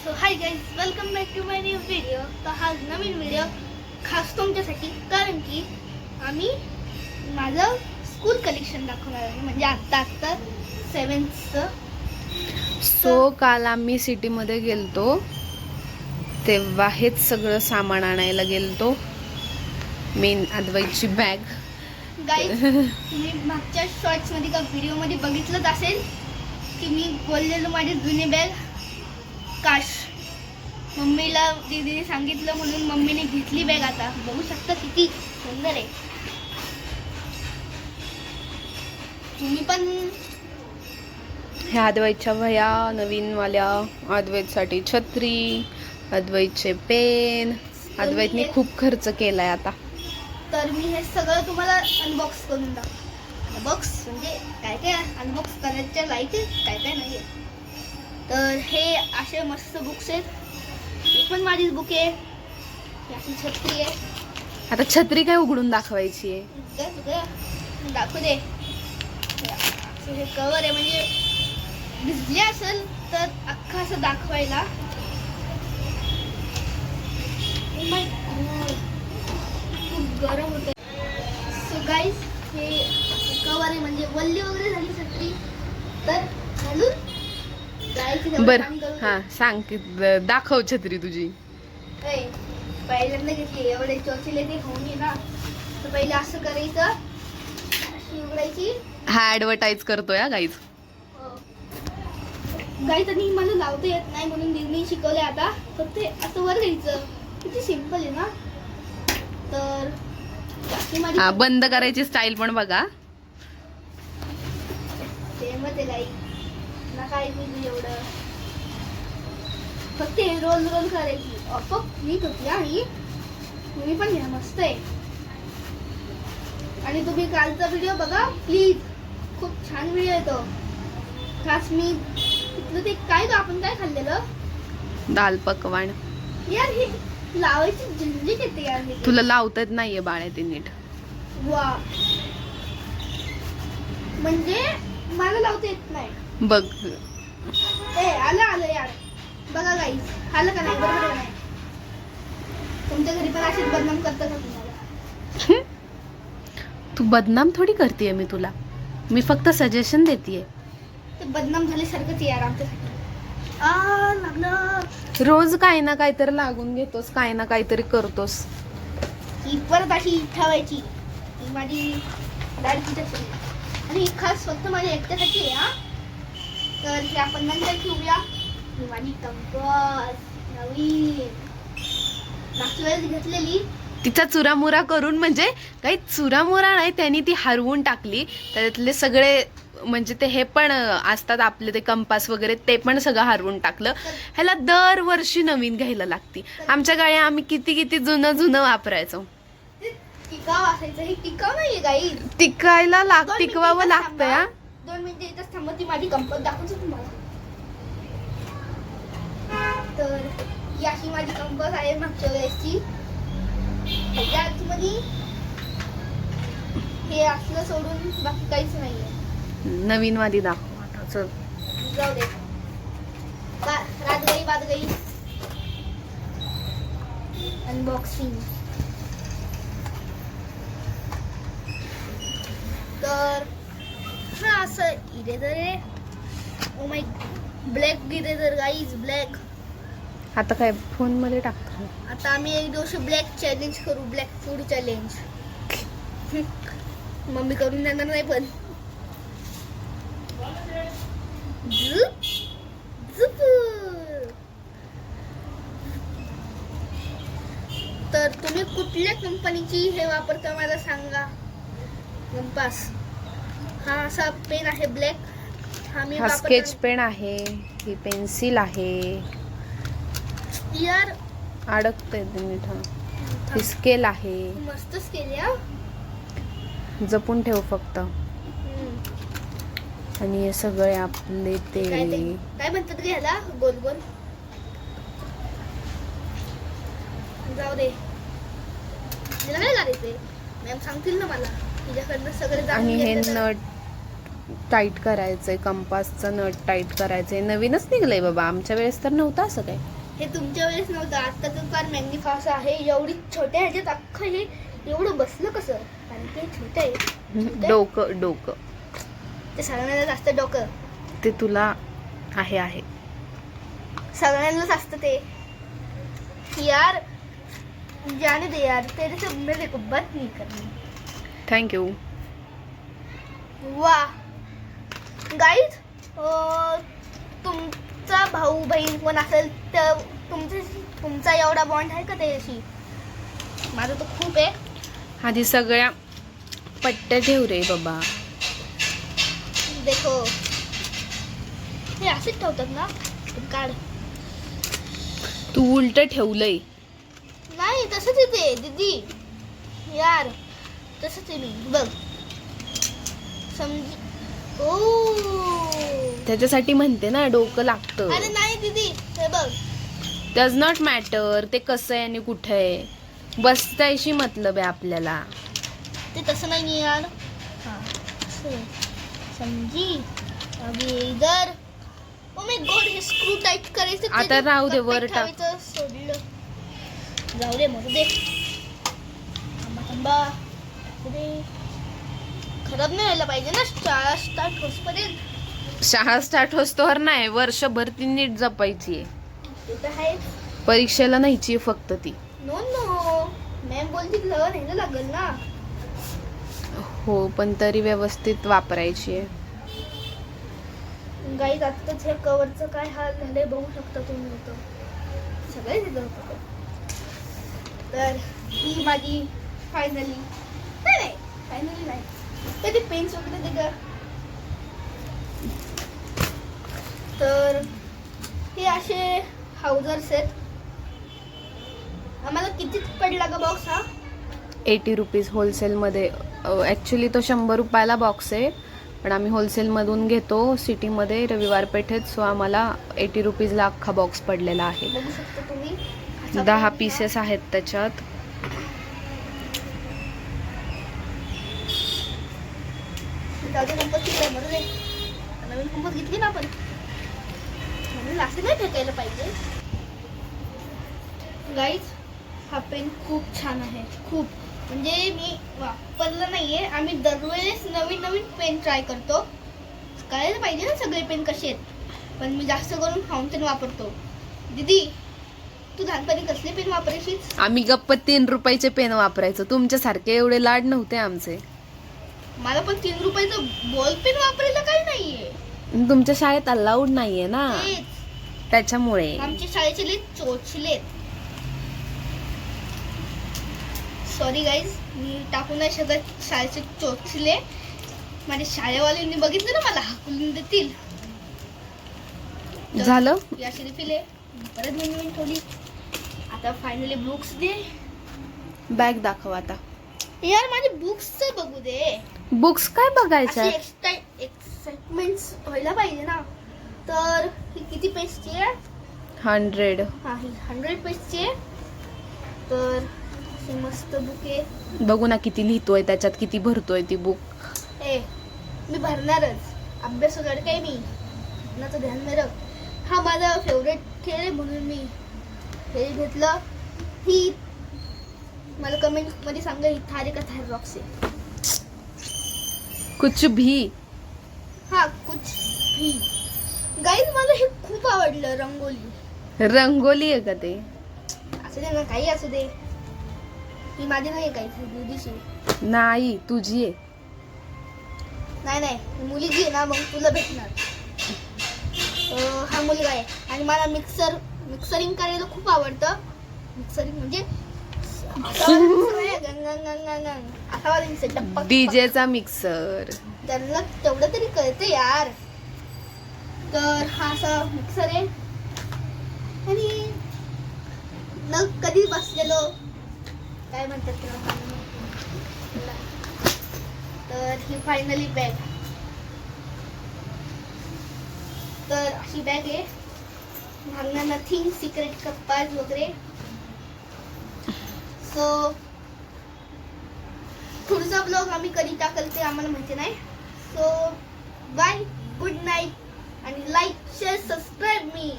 So hi guys, welcome back to my new video. तर हा नवीन video खास तुमच्यासाठी, कारण की आम्ही माझं स्कूल कलेक्शन दाखवणार आहे. म्हणजे आत्ता 7th. सो काल आम्ही सिटीमध्ये गेलतो तेव्हा हेच सगळं सामान आणायला गेलतो. Main अद्वैतची bag. गाईज, तुम्ही मागच्या शॉर्ट्समध्ये का व्हिडिओमध्ये बघितलंच असेल की मी बोललेलो माझी जुनी बॅग काश मम्मीला दीदीने सांगितलं म्हणून मम्मीने घेतली बॅग. आता बघू शकता किती सुंदर आहे. तुम्ही पण ह्या अद्वैतच्या वह्या नवीनवाल्या, अद्वैतसाठी छत्री, अद्वैतचे पेन. अद्वैतने खूप खर्च केलाय आता. तर मी हे सगळं तुम्हाला अनबॉक्स करून दाखवतो. अनबॉक्स म्हणजे काय काय अनबॉक्स करायच्या लाईक काय काय नाही. तर हे असे मस्त बुक्स आहेत. ही पण माझीच बुक आहे. ही अशी छत्री आहे. आता छत्री काय उघडून दाखवायची आहे? दाखवू दे. हे कवर आहे, म्हणजे भिजले असेल तर अख्खा असं दाखवायला. Oh my God, खूप गरम होत. सो गाईज, हे कवर आहे, म्हणजे वल्ली वगैरे झाली छत्री तर घालून जायची. बर, हा सांग की दाखव छत्री तुझी. पहिल्यांदा घेतली, एवढे चोचले ते होऊन ये ना. तर पहिले असं करायचं, अशी उघडायची. हा ऍडव्हर्टाईज करतोय हा गाईज. गाईज, आणि मला लावता येत नाही म्हणून दीदीने शिकवले. आता फक्त असं वर घ्यायचं. किती सिंपल आहे ना. तर हा, बंद करायची स्टाईल पण बघा. सेमच आहे गाई ना. काय बोलू एवढं, फक्त रोल रोल करायची. नीट होती आणि तुम्ही पण घ्या, मस्त आहे. आणि तुम्ही कालचा व्हिडिओ बघा प्लीज, खूप छान व्हिडिओ आहे तो. खास मी तिथलं ते काय तो आपण काय खाल्लेलं, दाल पकवान. यार हे लावायची झंझट येते यार. हे तुला लावता येत नाहीये बाळा ते नीट. वा, म्हणजे मला लावता येत नाही. बघ, आलं यार. बघा गाईज, आलं का नाही? बरोबर आहे नाही? तुमच्या घरी पण अशीच बदनाम करतात का तुम्हाला? तू बदनाम थोडी करतेय मी तुला. मी फक्त सजेशन देतीये. ते बदनाम झाल्यासारखंच यार आमच्यासाठी. लागलं. रोज काही ना काहीतरी लागून घेतोस, काही ना काहीतरी करतोस. ही परत अशी ठेवायची. ही माझी लाडकी छत्री, आणि ही खास फक्त माझ्या एकट्यासाठी आहे. हा, तर हे आपण नंतर ठेवूया. ही माझी कंपास नवीन, मागच्या वेळेस घेतलेली. तिचा चुरामुरा करून, म्हणजे काही चुरामुरा नाही, त्यांनी ती हरवून टाकली. त्यातले सगळे म्हणजे ते हे पण असतात आपले ते कंपास वगैरे, ते पण सगळं हरवून टाकलं. ह्याला दरवर्षी नवीन घ्यायला लागती. आमच्या गाडी आम्ही किती किती जुनं वापरायचो. टिकाव असायचं, हे टिकाव नाहीये गाई. टिकायला टिकवावं लागतं या. 2 मिनिटं इथंच थांबा. ती माझी कंपास दाखवतो तुम्हाला. तर ही अशी माझी कंपास आहे मागच्या वेळेसची. ह्याच्या आतमध्ये हे असलं सोडून बाकी काहीच नाहीये. नवीन वादी दाखव आता. चल जाऊ दे. रात गई बात गई. अनबॉक्सिंग. तर हा असं इरेजर आहे. Oh my, black eraser guys, black. आता काय फोन मध्ये टाकतो. आता आम्ही एक दिवशी ब्लॅक चॅलेंज करू, ब्लॅक फूड चॅलेंज. मम्मी करून देणार नाही पण. तर तुम्ही कुठल्या कंपनीची हे वापरता मला सांगा. कंपास हा असा पेन आहे ब्लॅक. हा स्केच पेन आहे, ही पेन्सिल आहे. यार अडकते नीट. ही स्केल आहे. मस्त स्केल या. जपून ठेव फक्त. आणि हे सगळे आपले ते काय म्हणतात रे ह्याला, गोल गोल. जाऊ दे, ह्याला काय करायचंय? मॅम सांगतील ना मला. तिच्याकडनं सगळे आणि हे जाणून नट टाईट करायचंय, कंपासचं नट टाईट करायचंय. नवीनच निघलंय बाबा, आमच्या वेळेस तर नव्हतं असं काय. हे तुमच्या वेळेस नव्हतं, आता तर फार मॅग्निफास आहे. एवढी छोट्या ह्याच्यात अख्खं हे एवढं बसलं कसं? कारण ते छोटं आहे. छोटं आहे. डोकं ते सगळ्यांनाच असतं डोकं. ते तुला आहे. सगळ्यांनाच असतं ते. यार जाने दे यार, तेरे से मेरे को बात नहीं करनी. थँक्यू. वा गाईज, तुमचा भाऊ बहीण कोण असेल तर तुमचा एवढा बॉन्ड आहे का त्याच्याशी? माझं तर खूप आहे. आधी सगळ्या पट्ट्या ठेव रे बाबा. देखो हे असेच ठेवतात ना, पण काढ. तू उलट ठेवलंय. नाही तसंच येते दीदी, यार तसंच आहे. मी बघ समजी. ओ त्याच्यासाठी म्हणते ना, डोकं लागतं. अरे नाही दीदी, हे बघ. डज नॉट मॅटर ते कसं आहे आणि कुठं आहे, बसतायशी मतलब आहे आपल्याला. ते तसं नाही यार. हां असं समजी. अभी इधर. ओ माय गॉड, हे स्क्रू टाईट करायचं. आता राहू दे, वर टाक. सोडलं जाऊ दे, मरू दे. थांबा खराब नाही व्हायला पाहिजे ना शाळा स्टार्ट होसपर्यंत. शाळा स्टार्ट होस्तोवर नाही, वर्षभर ती नीट जपायची आहे. ते तर आहेच. परीक्षेला न्यायची फक्त ती. नो मॅम बोलती लव न्यायला लागेल ना. हो, पण तरी व्यवस्थित वापरायची आहे. गाईज आत्ताच हे कवरचं काय हाल झालंय बघू शकता तुम्ही. होतं सगळे दिलं होतं. तर ही माझी फायनली नाही कधी पेन्स वगैरे दे. तर हे असे हाऊजर्स आहेत. आम्हाला कितीच पडला का बॉक्स हा? 80 रुपीज होलसेलमध्ये. ॲक्च्युली तो 100 रुपयाला बॉक्स आहे, पण आम्ही होलसेलमधून घेतो सिटीमध्ये रविवार पेठेत. सो आम्हाला 80 रुपीजला अख्खा बॉक्स पडलेला आहे. बघू शकता तुम्ही. 10 पीसेस आहेत त्याच्यात. नवीन कंपस घेतली ना आपण, म्हणून असं नाही फेकायला पाहिजे. गाईज हा पेन खूप छान आहे, खूप. म्हणजे मी वापरलं नाहीये. आम्ही दरवेळेस नवीन पेन ट्राय करतो. कळायला पाहिजे ना सगळे पेन कसे आहेत. पण मी जास्त करून फाउंटेन वापरतो. दीदी तू लहानपणी कसले पेन वापरायची? आम्ही गप्प 3 रुपयाचे पेन वापरायचो. तुमच्यासारखे एवढे लाड नव्हते आमचे. मला पण 3 रुपयाचं बॉल पेन वापरायला काही नाहीये. तुमच्या शाळेत अलाउड नाहीये ना, तेच. त्याच्यामुळे. आमच्या शाळेचे लई चोचलेत. सॉरी गाईज, मी टाकू नाही शकत शाळेचे चोचले. माझ्या शाळेवाल्यांनी बघितलं ना मला हाकलून देतील. झालं याची रिफिल आहे. परत नवीन ठेवली. आता फायनली बुक्स दे. बॅग दाखव आता. यार माझे बुक्सचं बघू दे. बुक्स काय बघायच्या? एक्साइटमेंट व्हायला पाहिजे ना. तर ही किती पेजची आहे? 100. हा, ही 100 पेजची आहे. तर अशी मस्त बुक आहे. बघू ना किती लिहितोय त्याच्यात, किती भरतोय ती बुक. मी भरणारच. अभ्यास वगैरे काही मी भरण्याचं ध्यान नाही रख. हा माझा फेवरेट खेळ आहे म्हणून मी हे घेतलं. ही मला कमेंट मध्ये सांगा, ही थार का थार रॉक्स आहे? कुछ भी. हा कुछ भी. गाईज मला हे खूप आवडलं. रंगोली आहे का ते? असू दे ना, काही असू दे. ही माझी नाही आहे, काही दीदीची नाही, तुझी आहे. नाही मुलीची आहे ना, मग तुला भेटणार. हा मुलगा आहे. आणि मला मिक्सरिंग करायला खूप आवडतं. मिक्सरिंग म्हणजे डीजेचा मिक्सर. त्यांना तेवढं तरी कळतं यार. तर हा असा मिक्सर आहे. आणि न कधी बसलेलो काय म्हणतात त्याला. तर ही फायनली बॅग. तर अशी बॅग आहे. मागणार नथिंग सिक्रेट कप्पाज वगैरे. सो पुढचा ब्लॉग आम्ही कधी टाकल ते आम्हाला माहिती नाही. सो बाय, गुड नाईट आणि लाईक शेअर सबस्क्राईब मी.